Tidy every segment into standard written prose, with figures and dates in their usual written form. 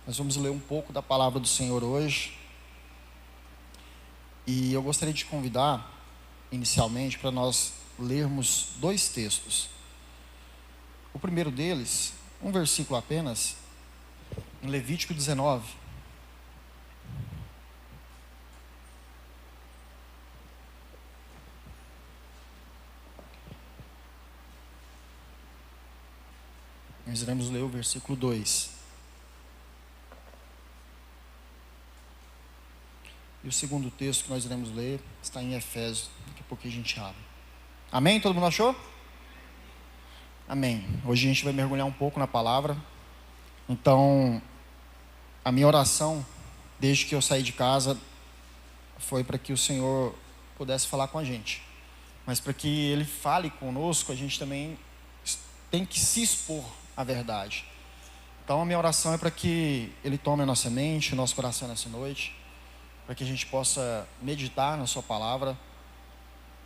Nós vamos ler um pouco da palavra do Senhor hoje. E eu gostaria de convidar, inicialmente, para nós lermos dois textos. O primeiro deles, um versículo apenas, em Levítico 19. Nós iremos ler o versículo 2. E o segundo texto que nós iremos ler está em Efésios. Daqui a pouco a gente abre. Amém? Todo mundo achou? Amém. Hoje a gente vai mergulhar um pouco na palavra. Então, a minha oração, desde que eu saí de casa, foi para que o Senhor pudesse falar com a gente. Mas para que Ele fale conosco, a gente também tem que se expor à verdade. Então, a minha oração é para que Ele tome a nossa mente, o nosso coração nessa noite, para que a gente possa meditar na sua palavra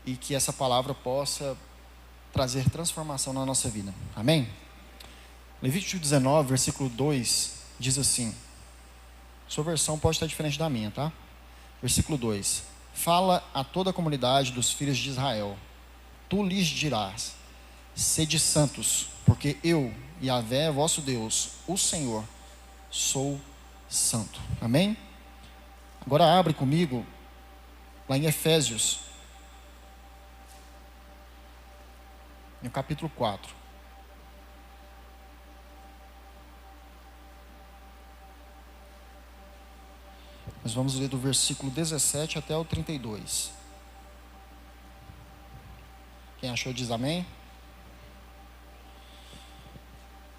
e que essa palavra possa trazer transformação na nossa vida. Amém? Levítico 19, versículo 2, diz assim, sua versão pode estar diferente da minha, tá? Versículo 2, fala a toda a comunidade dos filhos de Israel, tu lhes dirás, sede santos, porque eu, Yahvé, vosso Deus, o Senhor, sou santo. Amém? Agora abre comigo lá em Efésios, no capítulo 4. Nós vamos ler do versículo 17 até o 32. Quem achou diz amém.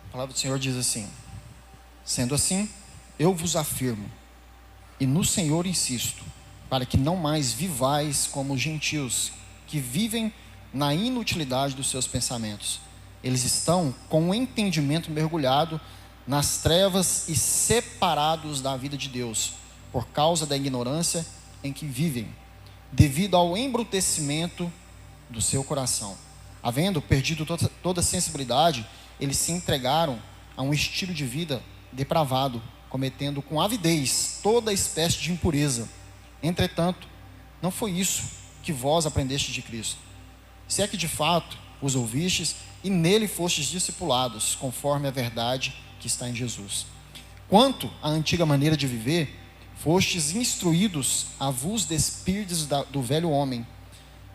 A palavra do Senhor diz assim: sendo assim, eu vos afirmo, e no Senhor insisto, para que não mais vivais como os gentios, que vivem na inutilidade dos seus pensamentos. Eles estão com o entendimento mergulhado nas trevas e separados da vida de Deus, por causa da ignorância em que vivem, devido ao embrutecimento do seu coração. Havendo perdido toda a sensibilidade, eles se entregaram a um estilo de vida depravado, cometendo com avidez toda espécie de impureza. Entretanto, não foi isso que vós aprendestes de Cristo. Se é que de fato os ouvistes e nele fostes discipulados, conforme a verdade que está em Jesus. Quanto à antiga maneira de viver, fostes instruídos a vos despirdes do velho homem,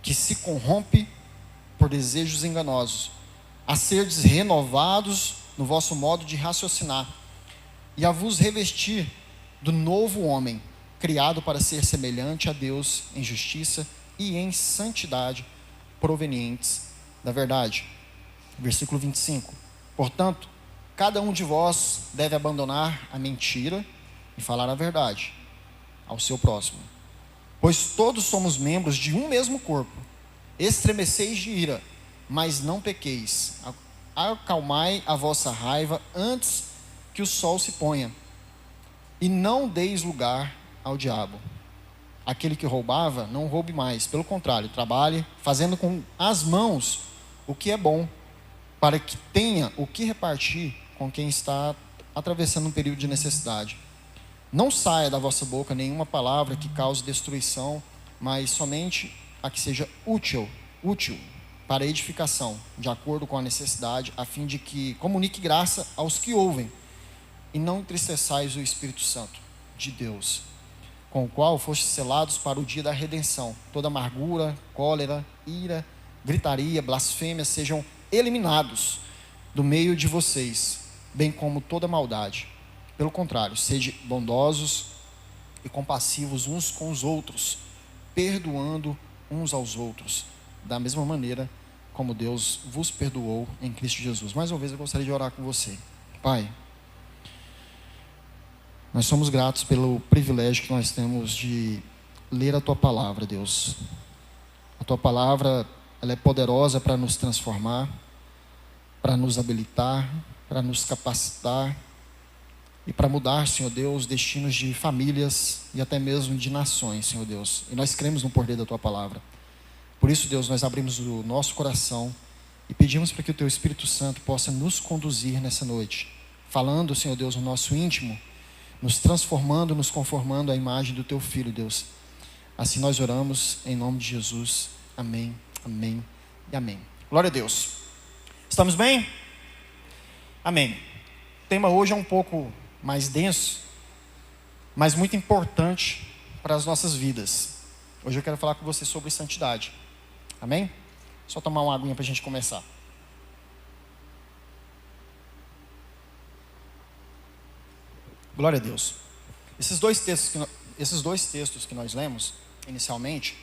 que se corrompe por desejos enganosos, a serdes renovados no vosso modo de raciocinar, e a vos revestir do novo homem, criado para ser semelhante a Deus em justiça e em santidade, provenientes da verdade. Versículo 25. Portanto, cada um de vós deve abandonar a mentira e falar a verdade ao seu próximo, pois todos somos membros de um mesmo corpo. Estremeceis de ira, mas não pequeis. Acalmai a vossa raiva antes que o sol se ponha, e não deis lugar ao diabo. Aquele que roubava, não roube mais, pelo contrário, trabalhe, fazendo com as mãos o que é bom, para que tenha o que repartir com quem está atravessando um período de necessidade. Não saia da vossa boca nenhuma palavra que cause destruição, mas somente a que seja útil para edificação, de acordo com a necessidade, a fim de que comunique graça aos que ouvem. E não entristeçais o Espírito Santo de Deus, com o qual fostes selados para o dia da redenção. Toda amargura, cólera, ira, gritaria, blasfêmia sejam eliminados do meio de vocês, bem como toda maldade. Pelo contrário, sede bondosos e compassivos uns com os outros, perdoando uns aos outros, da mesma maneira como Deus vos perdoou em Cristo Jesus. Mais uma vez eu gostaria de orar com você. Pai, nós somos gratos pelo privilégio que nós temos de ler a Tua Palavra, Deus. A Tua Palavra, ela é poderosa para nos transformar, para nos habilitar, para nos capacitar e para mudar, Senhor Deus, destinos de famílias e até mesmo de nações, Senhor Deus. E nós cremos no poder da Tua Palavra. Por isso, Deus, nós abrimos o nosso coração e pedimos para que o Teu Espírito Santo possa nos conduzir nessa noite, falando, Senhor Deus, no nosso íntimo, nos transformando, nos conformando à imagem do Teu Filho, Deus. Assim nós oramos em nome de Jesus. Amém, amém e amém. Glória a Deus. Estamos bem? Amém. O tema hoje é um pouco mais denso, mas muito importante para as nossas vidas. Hoje eu quero falar com você sobre santidade. Amém? Só tomar uma aguinha para a gente começar. Glória a Deus. Esses dois textos que nós lemos inicialmente,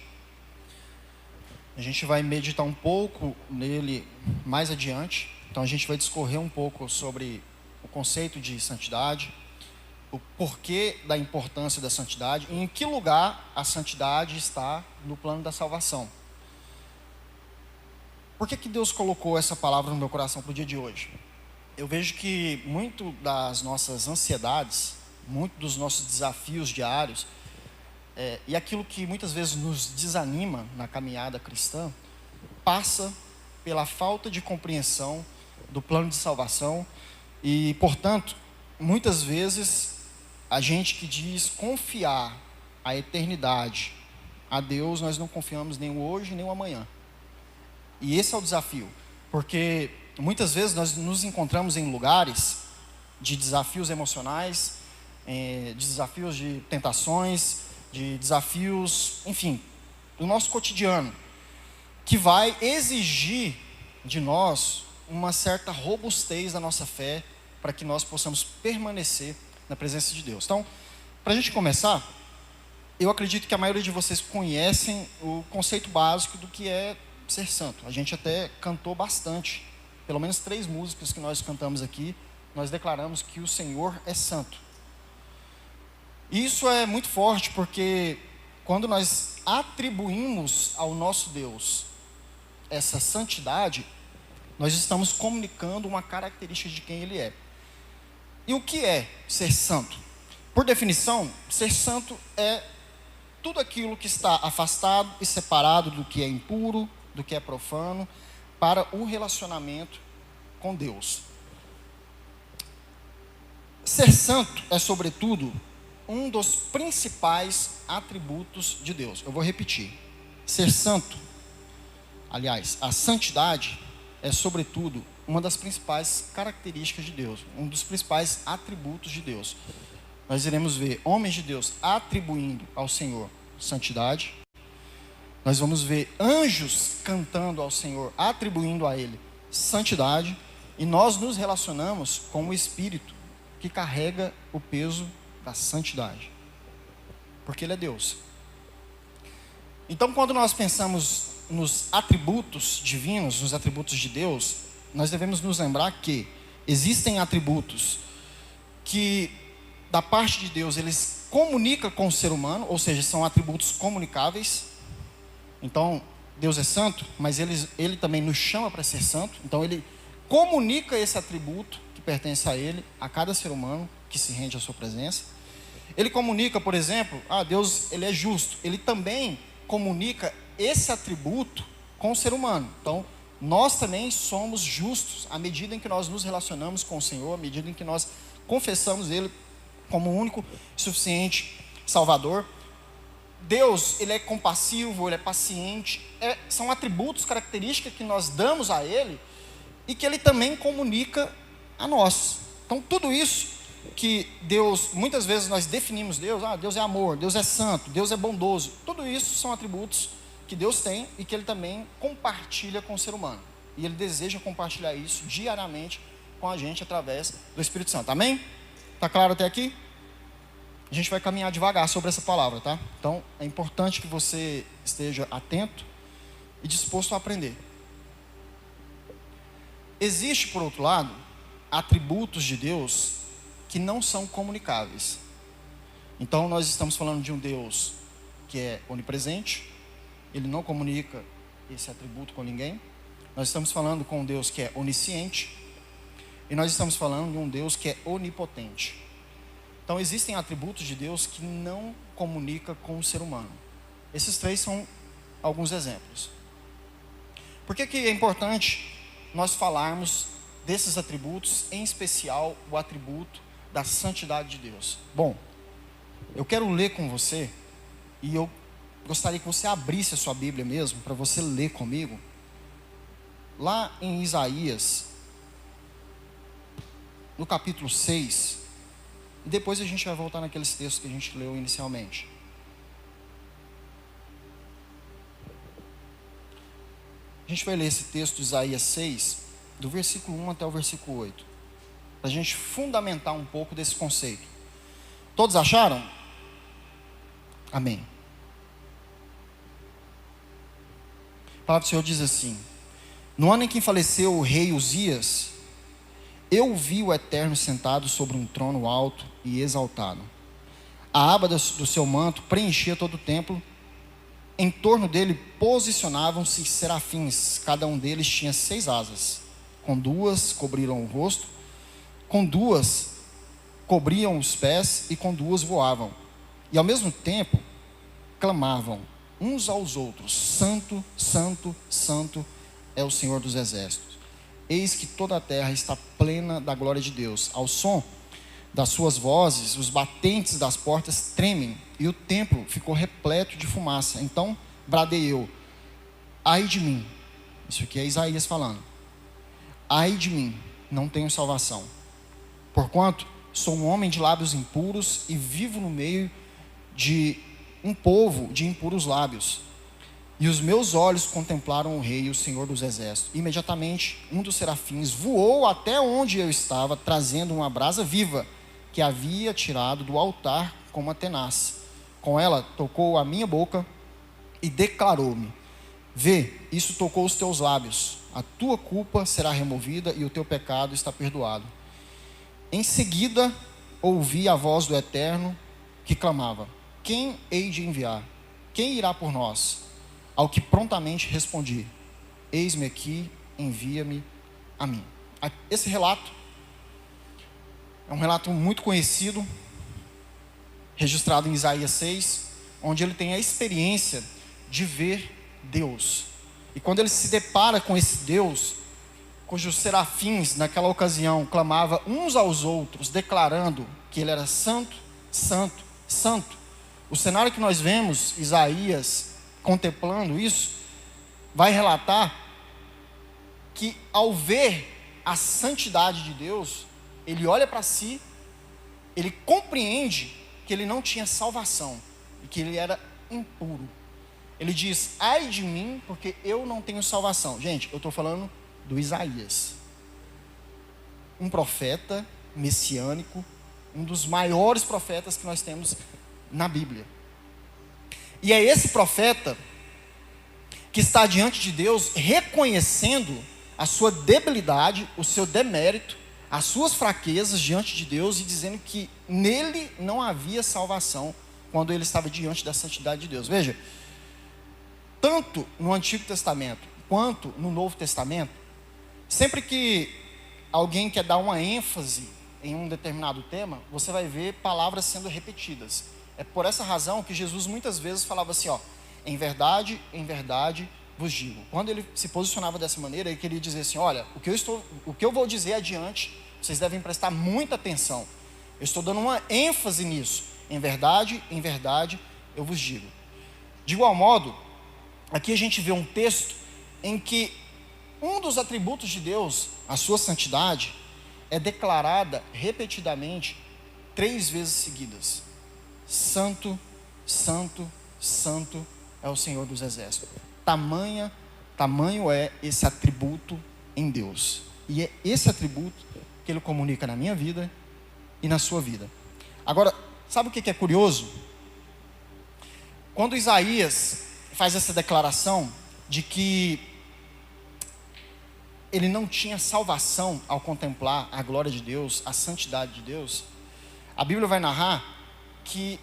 a gente vai meditar um pouco nele mais adiante. Então a gente vai discorrer um pouco sobre o conceito de santidade, o porquê da importância da santidade e em que lugar a santidade está no plano da salvação. Por que Deus colocou essa palavra no meu coração para o dia de hoje? Eu vejo que muito das nossas ansiedades, muito dos nossos desafios diários, e aquilo que muitas vezes nos desanima na caminhada cristã, passa pela falta de compreensão do plano de salvação e, portanto, muitas vezes a gente que diz confiar a eternidade a Deus, nós não confiamos nem o hoje nem o amanhã. E esse é o desafio, porque muitas vezes nós nos encontramos em lugares de desafios emocionais, de desafios de tentações, de desafios, enfim, do nosso cotidiano, que vai exigir de nós uma certa robustez da nossa fé para que nós possamos permanecer na presença de Deus. Então, para a gente começar, eu acredito que a maioria de vocês conhecem o conceito básico do que é ser santo. A gente até cantou bastante, pelo menos 3 músicas que nós cantamos aqui, nós declaramos que o Senhor é santo. Isso é muito forte porque quando nós atribuímos ao nosso Deus essa santidade, nós estamos comunicando uma característica de quem Ele é. E o que é ser santo? Por definição, ser santo é tudo aquilo que está afastado e separado do que é impuro, do que é profano, para o relacionamento com Deus. Ser santo é, sobretudo, um dos principais atributos de Deus. Eu vou repetir. Ser santo, aliás, a santidade é, sobretudo, uma das principais características de Deus, um dos principais atributos de Deus. Nós iremos ver homens de Deus atribuindo ao Senhor santidade. Nós vamos ver anjos cantando ao Senhor, atribuindo a Ele santidade. E nós nos relacionamos com o Espírito que carrega o peso da santidade, porque Ele é Deus. Então, quando nós pensamos nos atributos divinos, nos atributos de Deus, nós devemos nos lembrar que existem atributos que, da parte de Deus, eles comunicam com o ser humano, ou seja, são atributos comunicáveis. Então, Deus é santo, mas Ele também nos chama para ser santo. Então, Ele comunica esse atributo que pertence a Ele, a cada ser humano que se rende à sua presença. Ele comunica, por exemplo, Deus, Ele é justo. Ele também comunica esse atributo com o ser humano. Então, nós também somos justos à medida em que nós nos relacionamos com o Senhor, à medida em que nós confessamos Ele como o único suficiente Salvador. Deus, Ele é compassivo, Ele é paciente. São atributos, características que nós damos a Ele e que Ele também comunica a nós. Então, tudo isso que Deus, muitas vezes nós definimos Deus, Deus é amor, Deus é santo, Deus é bondoso. Tudo isso são atributos que Deus tem e que Ele também compartilha com o ser humano. E Ele deseja compartilhar isso diariamente com a gente através do Espírito Santo. Amém? Está claro até aqui? A gente vai caminhar devagar sobre essa palavra, tá? Então, é importante que você esteja atento e disposto a aprender. Existe, por outro lado, atributos de Deus que não são comunicáveis. Então, nós estamos falando de um Deus que é onipresente. Ele não comunica esse atributo com ninguém. Nós estamos falando com um Deus que é onisciente. E nós estamos falando de um Deus que é onipotente. Então, existem atributos de Deus que não comunicam com o ser humano. Esses 3 são alguns exemplos. Por que é importante nós falarmos desses atributos, em especial o atributo da santidade de Deus. Bom, eu quero ler com você, e eu gostaria que você abrisse a sua Bíblia mesmo, para você ler comigo, lá em Isaías, no capítulo 6, e depois a gente vai voltar naqueles textos que a gente leu inicialmente. A gente vai ler esse texto de Isaías 6, do versículo 1 até o versículo 8, para a gente fundamentar um pouco desse conceito. Todos acharam? Amém. A palavra do Senhor diz assim: no ano em que faleceu o rei Uzias, eu vi o Eterno sentado sobre um trono alto e exaltado. A aba do seu manto preenchia todo o templo. Em torno dele posicionavam-se serafins, cada um deles tinha 6 asas. Com 2 cobriram o rosto, com 2 cobriam os pés e com 2 voavam. E ao mesmo tempo clamavam uns aos outros: Santo, Santo, Santo é o Senhor dos Exércitos. Eis que toda a terra está plena da glória de Deus. Ao som das suas vozes, os batentes das portas tremem, e o templo ficou repleto de fumaça. Então bradei eu: ai de mim. Isso aqui é Isaías falando. Ai de mim, não tenho salvação, porquanto sou um homem de lábios impuros e vivo no meio de um povo de impuros lábios. E os meus olhos contemplaram o Rei, o Senhor dos Exércitos. Imediatamente um dos serafins voou até onde eu estava, trazendo uma brasa viva que havia tirado do altar com uma tenaz. Com ela tocou a minha boca e declarou-me: vê, isso tocou os teus lábios, a tua culpa será removida e o teu pecado está perdoado. Em seguida ouvi a voz do Eterno que clamava: quem hei de enviar? Quem irá por nós? Ao que prontamente respondi: eis-me aqui, envia-me a mim. Esse relato é um relato muito conhecido, registrado em Isaías 6, onde ele tem a experiência de ver Deus. E quando ele se depara com esse Deus, cujos serafins naquela ocasião clamavam uns aos outros, declarando que ele era santo, santo, santo. O cenário que nós vemos, Isaías contemplando isso, vai relatar que ao ver a santidade de Deus, ele olha para si, ele compreende que ele não tinha salvação e que ele era impuro. Ele diz: ai de mim, porque eu não tenho salvação. Gente, eu estou falando do Isaías, um profeta messiânico, um dos maiores profetas que nós temos na Bíblia. E é esse profeta que está diante de Deus, reconhecendo a sua debilidade, o seu demérito, as suas fraquezas diante de Deus, e dizendo que nele não havia salvação quando ele estava diante da santidade de Deus. Veja, tanto no Antigo Testamento quanto no Novo Testamento, sempre que alguém quer dar uma ênfase em um determinado tema, você vai ver palavras sendo repetidas. É por essa razão que Jesus muitas vezes falava assim, em verdade vos digo. Quando ele se posicionava dessa maneira, ele queria dizer assim: olha, o que eu vou dizer adiante, vocês devem prestar muita atenção. Eu estou dando uma ênfase nisso. Em verdade eu vos digo. De igual modo, aqui a gente vê um texto em que um dos atributos de Deus, a sua santidade, é declarada repetidamente 3 vezes seguidas: Santo, Santo, Santo é o Senhor dos Exércitos. Tamanho é esse atributo em Deus. E é esse atributo que Ele comunica na minha vida e na sua vida. Agora, sabe o que é curioso? Quando Isaías faz essa declaração de que ele não tinha salvação ao contemplar a glória de Deus, a santidade de Deus, a Bíblia vai narrar que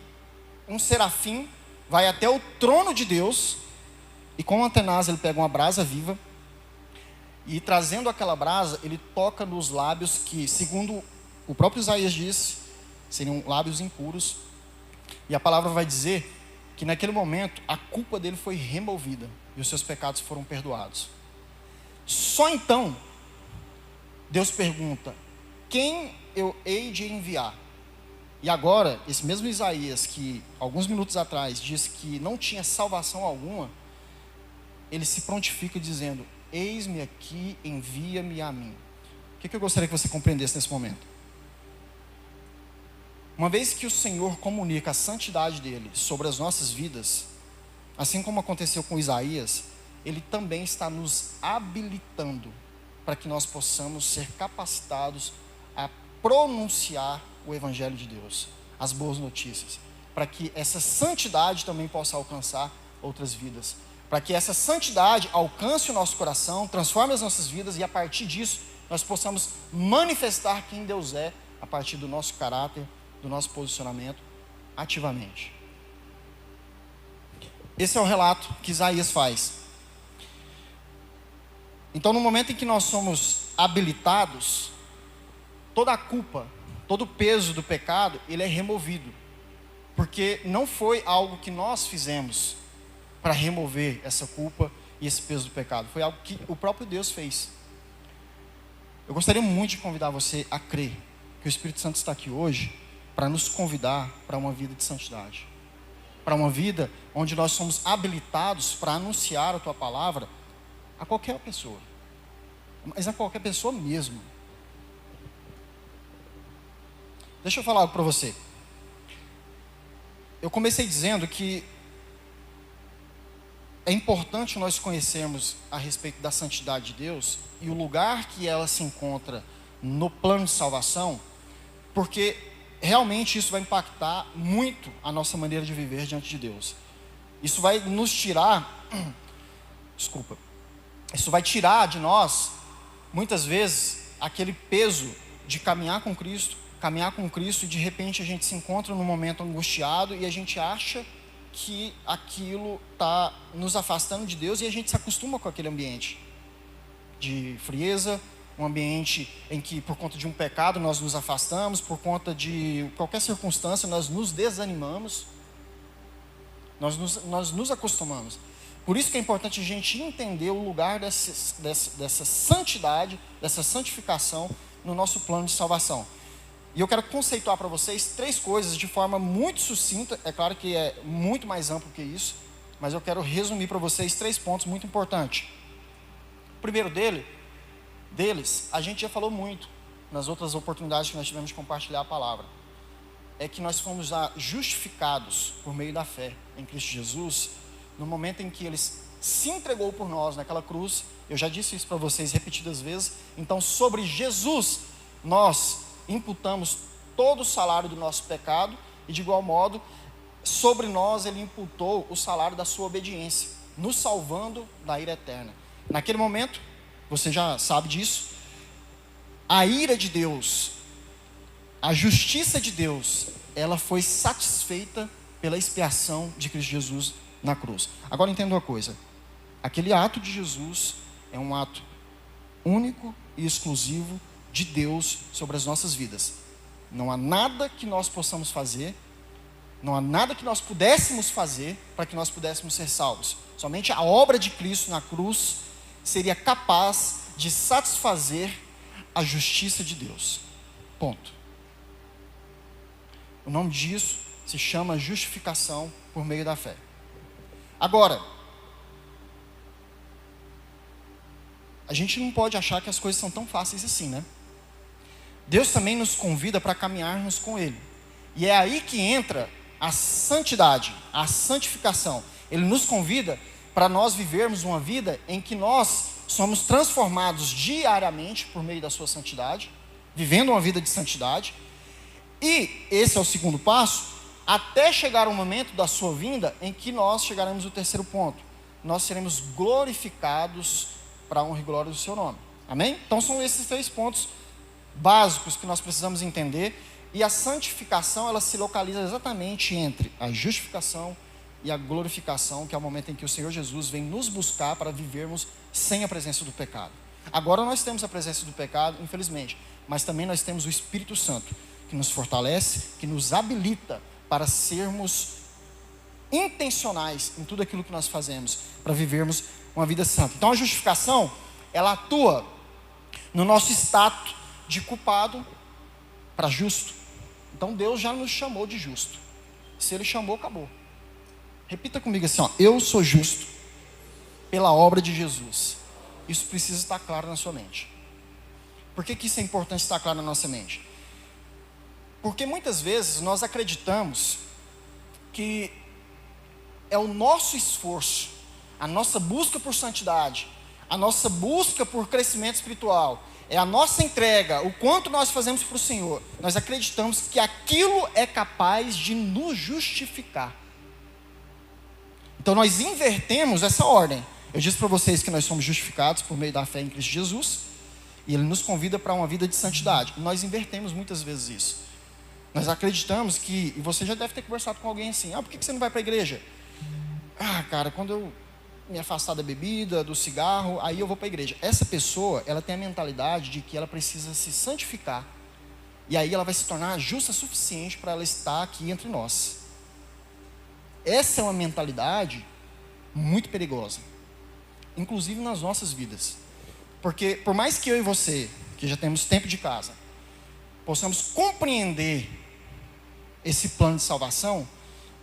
um serafim vai até o trono de Deus e com uma tenaz ele pega uma brasa viva e, trazendo aquela brasa, ele toca nos lábios que, segundo o próprio Isaías disse, seriam lábios impuros. E a palavra vai dizer que naquele momento a culpa dele foi removida e os seus pecados foram perdoados. Só então Deus pergunta: quem eu hei de enviar? E agora, esse mesmo Isaías, que alguns minutos atrás disse que não tinha salvação alguma, ele se prontifica dizendo: eis-me aqui, envia-me a mim. O que eu gostaria que você compreendesse nesse momento? Uma vez que o Senhor comunica a santidade dele sobre as nossas vidas, assim como aconteceu com Isaías, ele também está nos habilitando para que nós possamos ser capacitados a pronunciar o Evangelho de Deus, as boas notícias, para que essa santidade também possa alcançar outras vidas, para que essa santidade alcance o nosso coração, transforme as nossas vidas e a partir disso nós possamos manifestar quem Deus é a partir do nosso caráter, do nosso posicionamento ativamente. Esse é o relato que Isaías faz. Então, no momento em que nós somos habilitados, toda a culpa, todo o peso do pecado, ele é removido. Porque não foi algo que nós fizemos para remover essa culpa e esse peso do pecado. Foi algo que o próprio Deus fez. Eu gostaria muito de convidar você a crer que o Espírito Santo está aqui hoje para nos convidar para uma vida de santidade. Para uma vida onde nós somos habilitados para anunciar a tua palavra a qualquer pessoa. Mas a qualquer pessoa mesmo. Deixa eu falar algo para você. Eu comecei dizendo que é importante nós conhecermos a respeito da santidade de Deus e o lugar que ela se encontra no plano de salvação, porque realmente isso vai impactar muito a nossa maneira de viver diante de Deus. Isso vai nos tirar, isso vai tirar de nós, muitas vezes, aquele peso de caminhar com Cristo e de repente a gente se encontra num momento angustiado e a gente acha que aquilo está nos afastando de Deus e a gente se acostuma com aquele ambiente de frieza, um ambiente em que por conta de um pecado nós nos afastamos, por conta de qualquer circunstância nós nos desanimamos, nós nos acostumamos. Por isso que é importante a gente entender o lugar dessa santidade, dessa santificação no nosso plano de salvação. E eu quero conceituar para vocês 3 coisas de forma muito sucinta. É claro que é muito mais amplo que isso, mas eu quero resumir para vocês 3 pontos muito importantes. O primeiro deles, a gente já falou muito nas outras oportunidades que nós tivemos de compartilhar a palavra. É que nós fomos já justificados por meio da fé em Cristo Jesus, no momento em que Ele se entregou por nós naquela cruz. Eu já disse isso para vocês repetidas vezes. Então, sobre Jesus, nós imputamos todo o salário do nosso pecado e de igual modo, sobre nós Ele imputou o salário da sua obediência, nos salvando da ira eterna. Naquele momento, você já sabe disso, a ira de Deus, a justiça de Deus, ela foi satisfeita pela expiação de Cristo Jesus na cruz. Agora entenda uma coisa, aquele ato de Jesus é um ato único e exclusivo de Deus sobre as nossas vidas. Não há nada que nós possamos fazer, não há nada que nós pudéssemos fazer para que nós pudéssemos ser salvos. Somente a obra de Cristo na cruz seria capaz de satisfazer a justiça de Deus. Ponto. O nome disso se chama justificação por meio da fé. Agora, a gente não pode achar que as coisas são tão fáceis assim, né? Deus também nos convida para caminharmos com Ele. E é aí que entra a santidade, a santificação. Ele nos convida para nós vivermos uma vida em que nós somos transformados diariamente por meio da sua santidade, vivendo uma vida de santidade. E esse é o segundo passo, até chegar o momento da sua vinda em que nós chegaremos ao terceiro ponto. Nós seremos glorificados para a honra e glória do seu nome. Amém? Então são esses 3 pontos básicos que nós precisamos entender, e a santificação ela se localiza exatamente entre a justificação e a glorificação, que é o momento em que o Senhor Jesus vem nos buscar para vivermos sem a presença do pecado. Agora nós temos a presença do pecado, infelizmente, mas também nós temos o Espírito Santo, que nos fortalece, que nos habilita para sermos intencionais em tudo aquilo que nós fazemos, para vivermos uma vida santa. Então a justificação, ela atua no nosso status de culpado para justo. Então Deus já nos chamou de justo. Se Ele chamou, acabou. Repita comigo assim, ó: eu sou justo pela obra de Jesus. Isso precisa estar claro na sua mente. Por que isso é importante estar claro na nossa mente? Porque muitas vezes nós acreditamos que é o nosso esforço, a nossa busca por santidade, a nossa busca por crescimento espiritual, é a nossa entrega, o quanto nós fazemos para o Senhor. Nós acreditamos que aquilo é capaz de nos justificar. Então nós invertemos essa ordem. Eu disse para vocês que nós somos justificados por meio da fé em Cristo Jesus, e Ele nos convida para uma vida de santidade. Nós invertemos muitas vezes isso. Nós acreditamos que, e você já deve ter conversado com alguém assim: por que você não vai para a igreja? Cara, quando eu me afastar da bebida, do cigarro, aí eu vou para a igreja. Essa pessoa, ela tem a mentalidade de que ela precisa se santificar, e aí ela vai se tornar justa o suficiente para ela estar aqui entre nós. Essa é uma mentalidade muito perigosa, inclusive nas nossas vidas. Porque por mais que eu e você, que já temos tempo de casa, possamos compreender esse plano de salvação,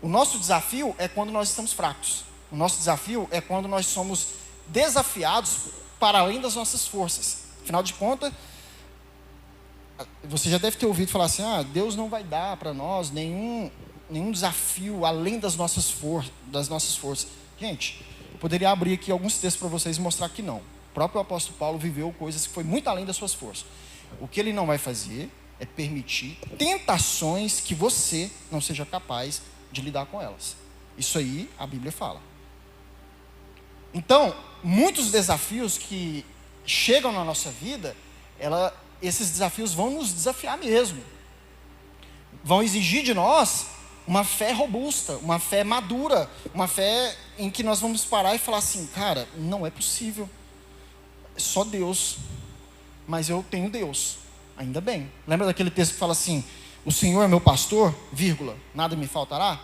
o nosso desafio é quando nós estamos fracos. O nosso desafio é quando nós somos desafiados para além das nossas forças. Afinal de contas, você já deve ter ouvido falar assim: Deus não vai dar para nós nenhum desafio além das nossas forças. Gente, eu poderia abrir aqui alguns textos para vocês e mostrar que não. O próprio apóstolo Paulo viveu coisas que foi muito além das suas forças. O que ele não vai fazer é permitir tentações que você não seja capaz de lidar com elas. Isso aí a Bíblia fala. Então, muitos desafios que chegam na nossa vida, esses desafios vão nos desafiar mesmo. Vão exigir de nós uma fé robusta, uma fé madura, uma fé em que nós vamos parar e falar assim: cara, não é possível, é só Deus, mas eu tenho Deus, ainda bem. Lembra daquele texto que fala assim: o Senhor é meu pastor, vírgula, nada me faltará?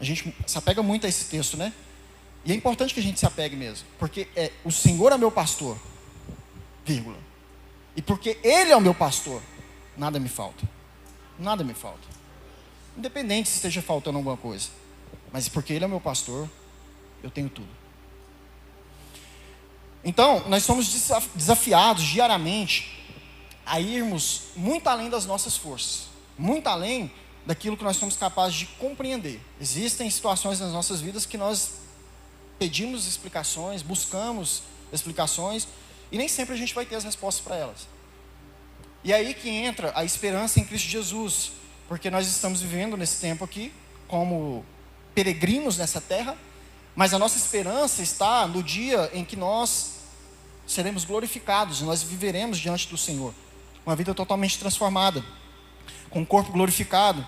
A gente se apega muito a esse texto, né? E é importante que a gente se apegue mesmo, porque o Senhor é meu pastor, vírgula, e porque Ele é o meu pastor, nada me falta. Nada me falta. Independente se esteja faltando alguma coisa, mas porque Ele é o meu pastor, eu tenho tudo. Então, nós somos desafiados diariamente a irmos muito além das nossas forças, muito além daquilo que nós somos capazes de compreender. Existem situações nas nossas vidas que nós pedimos explicações, buscamos explicações, e nem sempre a gente vai ter as respostas para elas. E é aí que entra a esperança em Cristo Jesus, porque nós estamos vivendo nesse tempo aqui como peregrinos nessa terra, mas a nossa esperança está no dia em que nós seremos glorificados, nós viveremos diante do Senhor, uma vida totalmente transformada, com o corpo glorificado,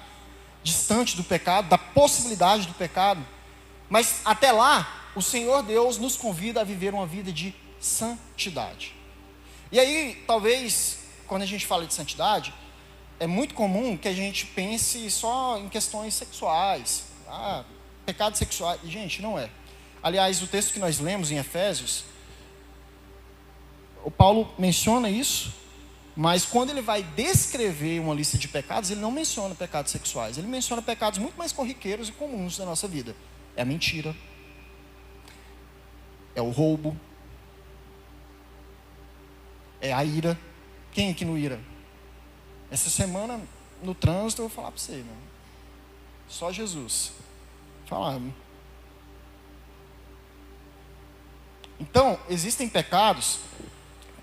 distante do pecado, da possibilidade do pecado. Mas até lá, o Senhor Deus nos convida a viver uma vida de santidade. E aí, talvez, quando a gente fala de santidade, é muito comum que a gente pense só em questões sexuais, pecados sexuais. E, gente, não é. Aliás, o texto que nós lemos em Efésios, o Paulo menciona isso, mas quando ele vai descrever uma lista de pecados, ele não menciona pecados sexuais, ele menciona pecados muito mais corriqueiros e comuns da nossa vida. É a mentira, é o roubo, é a ira. Quem aqui não ira? Essa semana, no trânsito, eu vou falar para você, né? Só Jesus. Falar. Então, existem pecados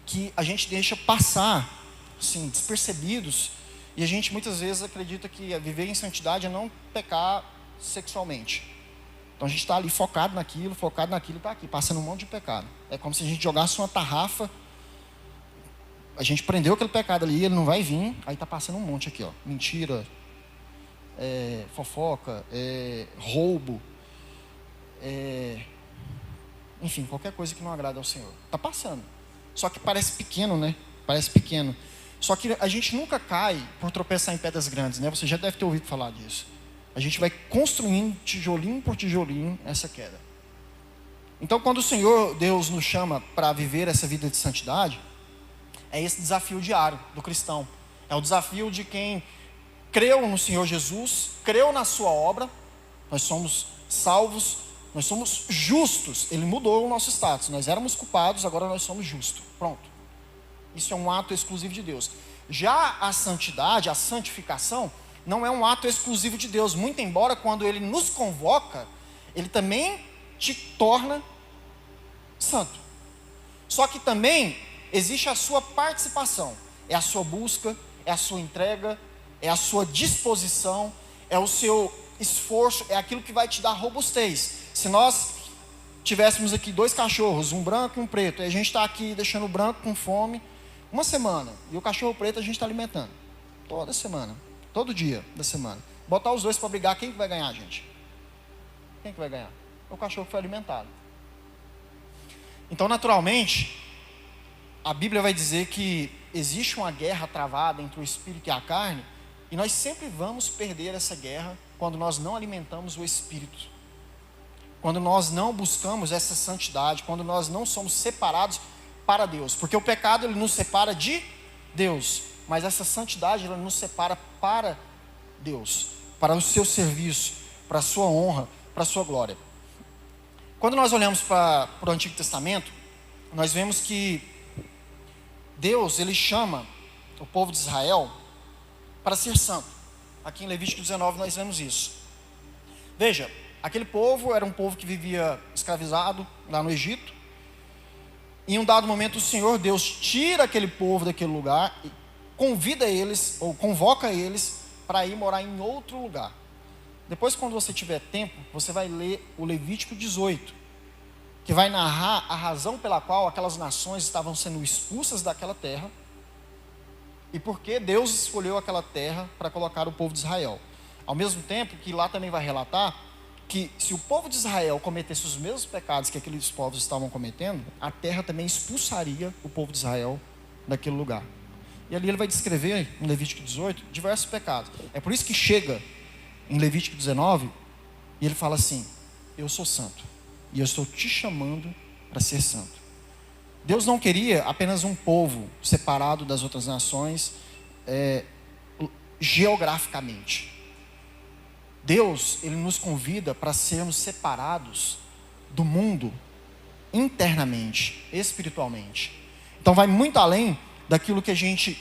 que a gente deixa passar, assim, despercebidos, e a gente muitas vezes acredita que viver em santidade é não pecar sexualmente. Então a gente está ali focado naquilo, está aqui, passando um monte de pecado. É como se a gente jogasse uma tarrafa, a gente prendeu aquele pecado ali, ele não vai vir, aí está passando um monte aqui, ó. Mentira, fofoca, roubo, enfim, qualquer coisa que não agrada ao Senhor. Está passando. Só que parece pequeno, né? Parece pequeno. Só que a gente nunca cai por tropeçar em pedras grandes, né? Você já deve ter ouvido falar disso. A gente vai construindo tijolinho por tijolinho essa queda. Então, quando o Senhor Deus nos chama para viver essa vida de santidade, é esse desafio diário do cristão. É o desafio de quem creu no Senhor Jesus, creu na sua obra, nós somos salvos, nós somos justos. Ele mudou o nosso status. Nós éramos culpados, agora nós somos justos. Pronto. Isso é um ato exclusivo de Deus. Já a santidade, a santificação, não é um ato exclusivo de Deus. Muito embora quando Ele nos convoca, Ele também te torna santo. Só que também existe a sua participação. É a sua busca, é a sua entrega, é a sua disposição, é o seu esforço, é aquilo que vai te dar robustez. Se nós tivéssemos aqui 2 cachorros, um branco e um preto, e a gente está aqui deixando o branco com fome uma semana, e o cachorro preto a gente está alimentando toda semana, todo dia da semana. Botar os dois para brigar, quem que vai ganhar, gente? Quem que vai ganhar? O cachorro que foi alimentado. Então, naturalmente, a Bíblia vai dizer que existe uma guerra travada entre o espírito e a carne, e nós sempre vamos perder essa guerra quando nós não alimentamos o espírito, quando nós não buscamos essa santidade, quando nós não somos separados para Deus, porque o pecado ele nos separa de Deus, mas essa santidade ela nos separa para Deus, para o seu serviço, para a sua honra, para a sua glória. Quando nós olhamos para o Antigo Testamento, nós vemos que Deus ele chama o povo de Israel para ser santo. Aqui em Levítico 19 nós vemos isso. Veja, aquele povo era um povo que vivia escravizado lá no Egito. Em um dado momento o Senhor Deus tira aquele povo daquele lugar e convida eles, ou convoca eles para ir morar em outro lugar. Depois, quando você tiver tempo, você vai ler o Levítico 18, que vai narrar a razão pela qual aquelas nações estavam sendo expulsas daquela terra e por que Deus escolheu aquela terra para colocar o povo de Israel. Ao mesmo tempo que lá também vai relatar que se o povo de Israel cometesse os mesmos pecados que aqueles povos estavam cometendo, a terra também expulsaria o povo de Israel daquele lugar. E ali ele vai descrever, em Levítico 18, diversos pecados. É por isso que chega em Levítico 19, e ele fala assim: eu sou santo, e eu estou te chamando para ser santo. Deus não queria apenas um povo separado das outras nações, geograficamente. Deus, ele nos convida para sermos separados do mundo internamente, espiritualmente. Então vai muito além daquilo que a gente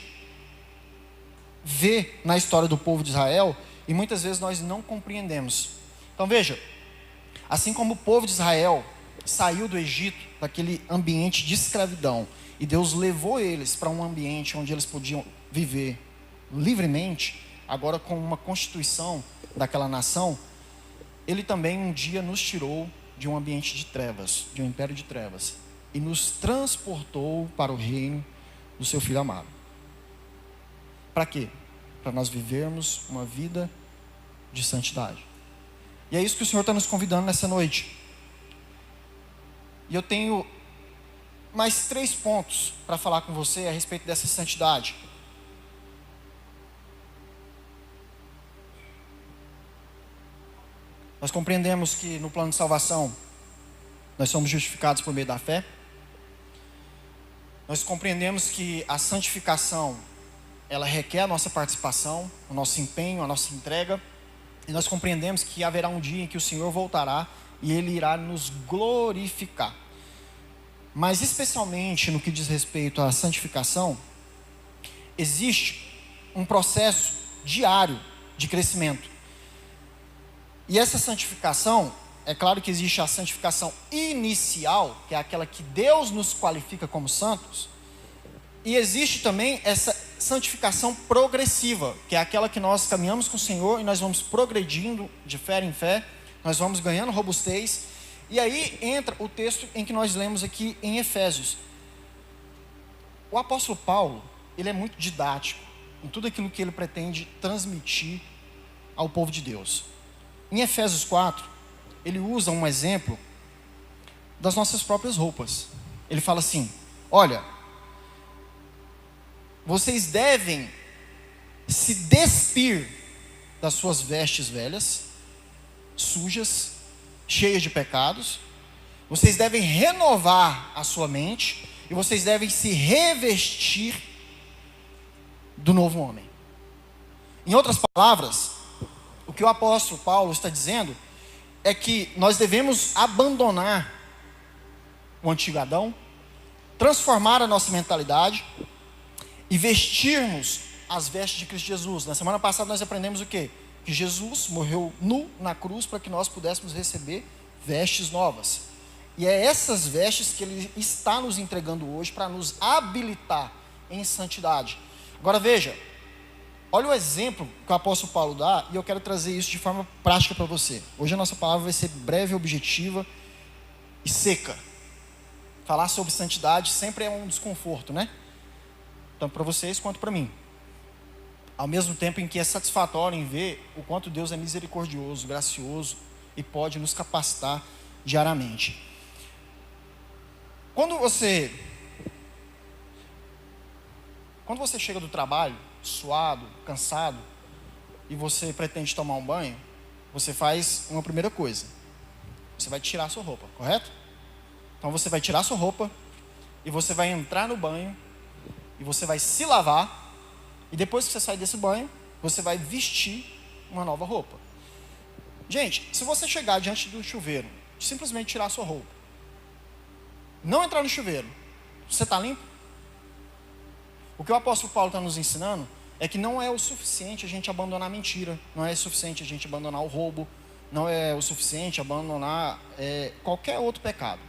vê na história do povo de Israel, e muitas vezes nós não compreendemos. Então veja, assim como o povo de Israel saiu do Egito, daquele ambiente de escravidão, e Deus levou eles para um ambiente onde eles podiam viver livremente, agora com uma constituição daquela nação, Ele também um dia nos tirou de um ambiente de trevas, de um império de trevas, e nos transportou para o reino do seu Filho amado. Para quê? Para nós vivermos uma vida de santidade. E é isso que o Senhor está nos convidando nessa noite. E eu tenho mais 3 pontos para falar com você a respeito dessa santidade. Nós compreendemos que no plano de salvação nós somos justificados por meio da fé. Nós compreendemos que a santificação ela requer a nossa participação, o nosso empenho, a nossa entrega. E nós compreendemos que haverá um dia em que o Senhor voltará e Ele irá nos glorificar. Mas especialmente no que diz respeito à santificação, existe um processo diário de crescimento. E essa santificação, é claro que existe a santificação inicial, que é aquela que Deus nos qualifica como santos, e existe também essa santificação progressiva, que é aquela que nós caminhamos com o Senhor e nós vamos progredindo de fé em fé, nós vamos ganhando robustez. E aí entra o texto em que nós lemos aqui em Efésios. O apóstolo Paulo, ele é muito didático em tudo aquilo que ele pretende transmitir ao povo de Deus. Em Efésios 4, ele usa um exemplo das nossas próprias roupas. Ele fala assim: olha, vocês devem se despir das suas vestes velhas, sujas, cheias de pecados. Vocês devem renovar a sua mente e vocês devem se revestir do novo homem. Em outras palavras, o que o apóstolo Paulo está dizendo é que nós devemos abandonar o antigo Adão, transformar a nossa mentalidade e vestirmos as vestes de Cristo Jesus. Na semana passada nós aprendemos o quê? Que Jesus morreu nu na cruz para que nós pudéssemos receber vestes novas. E é essas vestes que Ele está nos entregando hoje para nos habilitar em santidade. Agora veja, olha o exemplo que o apóstolo Paulo dá, e eu quero trazer isso de forma prática para você. Hoje a nossa palavra vai ser breve, objetiva e seca. Falar sobre santidade sempre é um desconforto, né? Tanto para vocês quanto para mim. Ao mesmo tempo em que é satisfatório em ver o quanto Deus é misericordioso, gracioso e pode nos capacitar diariamente. Quando você chega do trabalho, suado, cansado, e você pretende tomar um banho, você faz uma primeira coisa. Você vai tirar a sua roupa, correto? Então você vai tirar a sua roupa e você vai entrar no banho e você vai se lavar. E depois que você sair desse banho, você vai vestir uma nova roupa. Gente, se você chegar diante do chuveiro, simplesmente tirar a sua roupa, não entrar no chuveiro, você está limpo? O que o apóstolo Paulo está nos ensinando é que não é o suficiente a gente abandonar a mentira, não é o suficiente a gente abandonar o roubo, não é o suficiente abandonar qualquer outro pecado.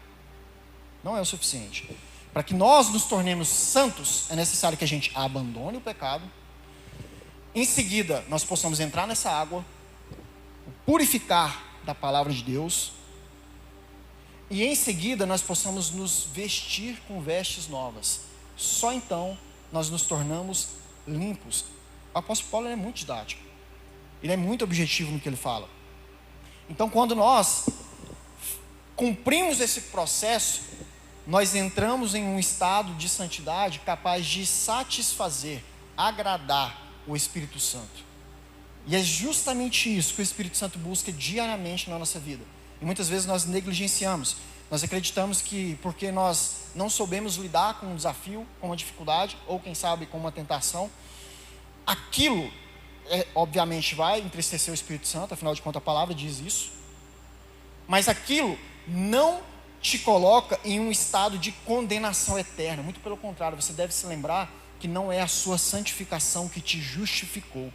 Não é o suficiente. Para que nós nos tornemos santos, é necessário que a gente abandone o pecado. Em seguida, nós possamos entrar nessa água, purificar da palavra de Deus. E em seguida, nós possamos nos vestir com vestes novas. Só então, nós nos tornamos limpos. O apóstolo Paulo é muito didático. Ele é muito objetivo no que ele fala. Então, quando nós cumprimos esse processo, nós entramos em um estado de santidade capaz de satisfazer, agradar o Espírito Santo. E é justamente isso que o Espírito Santo busca diariamente na nossa vida. E muitas vezes nós negligenciamos. Nós acreditamos que porque nós não soubemos lidar com um desafio, com uma dificuldade, ou quem sabe com uma tentação, aquilo obviamente vai entristecer o Espírito Santo, afinal de contas a palavra diz isso. Mas aquilo não te coloca em um estado de condenação eterna. Muito pelo contrário, você deve se lembrar que não é a sua santificação que te justificou.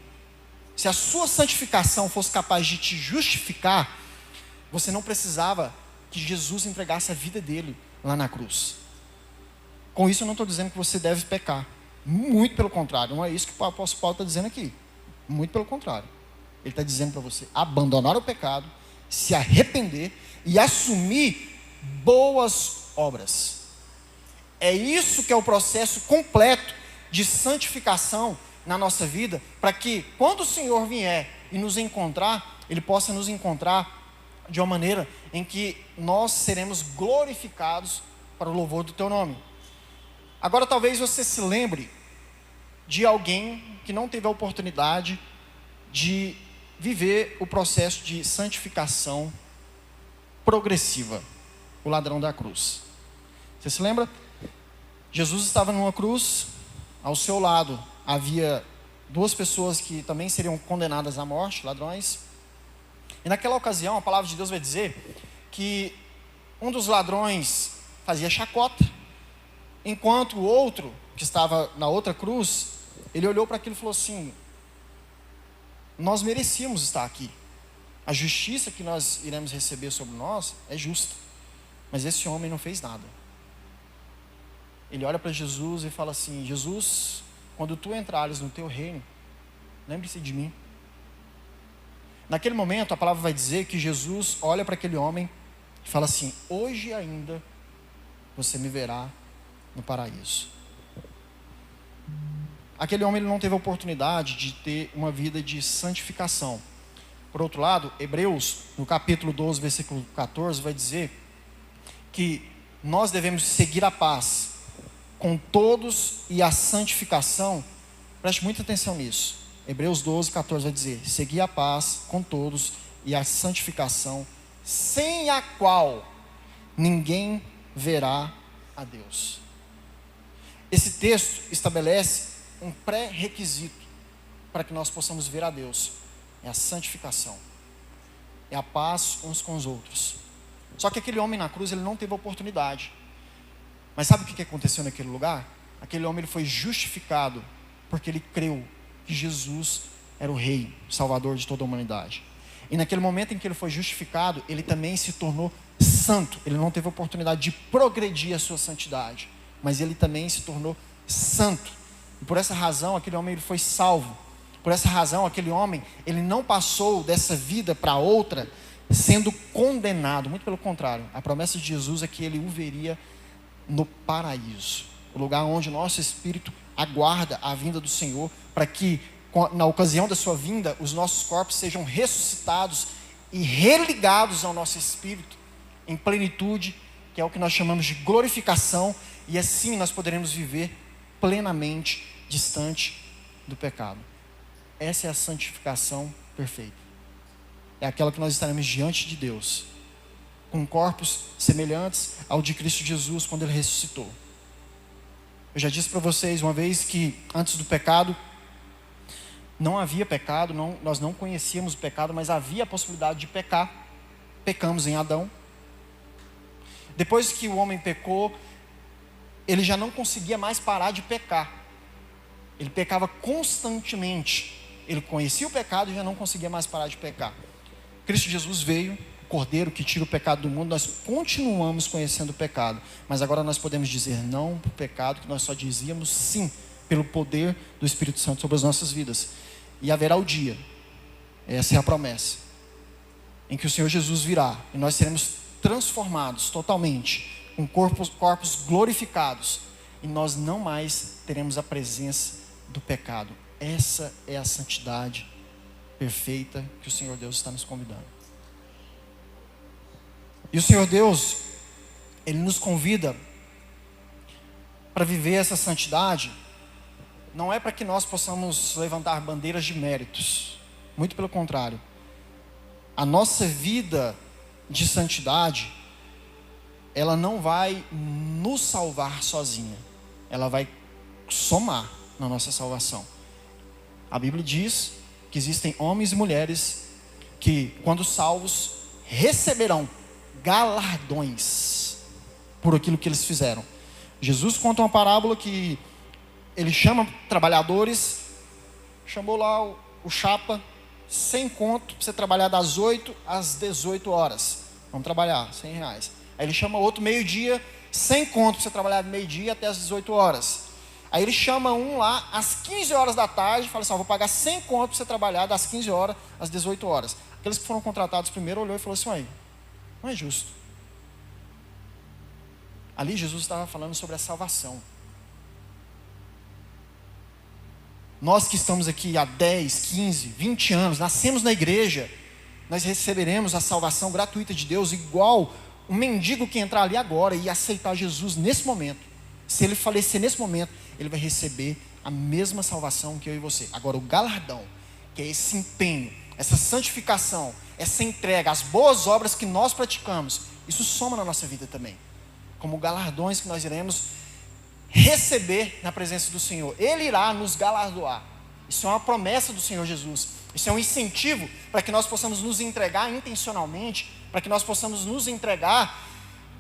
Se a sua santificação fosse capaz de te justificar, você não precisava que Jesus entregasse a vida dele lá na cruz. Com isso eu não estou dizendo que você deve pecar. Muito pelo contrário, não é isso que o apóstolo Paulo está dizendo aqui. Muito pelo contrário. Ele está dizendo para você abandonar o pecado, se arrepender e assumir boas obras. É isso que é o processo completo de santificação na nossa vida, para que quando o Senhor vier e nos encontrar, Ele possa nos encontrar de uma maneira em que nós seremos glorificados para o louvor do Teu nome. Agora talvez você se lembre de alguém que não teve a oportunidade de viver o processo de santificação progressiva. O ladrão da cruz. Você se lembra? Jesus estava numa cruz, ao seu lado havia duas pessoas que também seriam condenadas à morte, ladrões. E naquela ocasião a palavra de Deus vai dizer que um dos ladrões fazia chacota, enquanto o outro, que estava na outra cruz, ele olhou para aquilo e falou assim: nós merecíamos estar aqui. A justiça que nós iremos receber sobre nós é justa. Mas esse homem não fez nada. Ele olha para Jesus e fala assim: Jesus, quando tu entrares no teu reino, lembre-se de mim. Naquele momento a palavra vai dizer que Jesus olha para aquele homem e fala assim: hoje ainda você me verá no paraíso. Aquele homem ele não teve a oportunidade de ter uma vida de santificação. Por outro lado, Hebreus, no capítulo 12, versículo 14, vai dizer que nós devemos seguir a paz com todos e a santificação. Preste muita atenção nisso. Hebreus 12, 14 vai dizer: seguir a paz com todos e a santificação, sem a qual ninguém verá a Deus. Esse texto estabelece um pré-requisito para que nós possamos ver a Deus é a santificação, é a paz uns com os outros. Só que aquele homem na cruz, ele não teve oportunidade. Mas sabe o que aconteceu naquele lugar? Aquele homem, ele foi justificado porque ele creu que Jesus era o Rei, Salvador de toda a humanidade. E naquele momento em que ele foi justificado, ele também se tornou santo. Ele não teve oportunidade de progredir a sua santidade, mas ele também se tornou santo. E por essa razão, aquele homem, ele foi salvo. Por essa razão, aquele homem, ele não passou dessa vida para outra sendo condenado. Muito pelo contrário, a promessa de Jesus é que ele o veria no paraíso, o lugar onde o nosso espírito aguarda a vinda do Senhor, para que na ocasião da sua vinda, os nossos corpos sejam ressuscitados e religados ao nosso espírito em plenitude, que é o que nós chamamos de glorificação, e assim nós poderemos viver plenamente distante do pecado. Essa é a santificação perfeita. É aquela que nós estaremos diante de Deus, com corpos semelhantes ao de Cristo Jesus quando Ele ressuscitou. Eu já disse para vocês uma vez que antes do pecado, não havia pecado, nós não conhecíamos o pecado, mas havia a possibilidade de pecar. Pecamos em Adão. Depois que o homem pecou, ele já não conseguia mais parar de pecar. Ele pecava constantemente. Ele conhecia o pecado e já não conseguia mais parar de pecar. Cristo Jesus veio, o Cordeiro que tira o pecado do mundo. Nós continuamos conhecendo o pecado, mas agora nós podemos dizer não para o pecado, que nós só dizíamos sim pelo poder do Espírito Santo sobre as nossas vidas. E haverá o dia, essa é a promessa, em que o Senhor Jesus virá e nós seremos transformados totalmente, com corpos glorificados, e nós não mais teremos a presença do pecado. Essa é a santidade perfeita que o Senhor Deus está nos convidando. E o Senhor Deus, Ele nos convida para viver essa santidade. Não é para que nós possamos levantar bandeiras de méritos, muito pelo contrário. A nossa vida de santidade, ela não vai nos salvar sozinha, ela vai somar na nossa salvação. A Bíblia diz que existem homens e mulheres que, quando salvos, receberão galardões por aquilo que eles fizeram. Jesus conta uma parábola que ele chama trabalhadores, chamou lá o chapa, 100 conto para você trabalhar das 8 às 18 horas. Vamos trabalhar, R$100. Aí ele chama outro meio-dia, 100 conto para você trabalhar do meio-dia até às 18 horas. Aí ele chama um lá às 15 horas da tarde, fala assim, vou pagar 100 conto para você trabalhar das 15 horas às 18 horas. Aqueles que foram contratados primeiro olhou e falou assim, aí, não é justo. Ali Jesus estava falando sobre a salvação. Nós que estamos aqui há 10, 15, 20 anos, nascemos na igreja, nós receberemos a salvação gratuita de Deus, igual um mendigo que entrar ali agora e aceitar Jesus nesse momento. Se ele falecer nesse momento, ele vai receber a mesma salvação que eu e você. Agora o galardão, que é esse empenho, essa santificação, essa entrega, as boas obras que nós praticamos, isso soma na nossa vida também, como galardões que nós iremos receber na presença do Senhor. Ele irá nos galardoar. Isso é uma promessa do Senhor Jesus. Isso é um incentivo para que nós possamos nos entregar intencionalmente, para que nós possamos nos entregar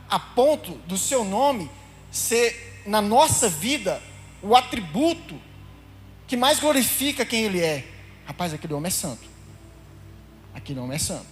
a ponto do seu nome ser na nossa vida o atributo que mais glorifica quem Ele é. Rapaz, aquele homem é santo. Aquele homem é santo.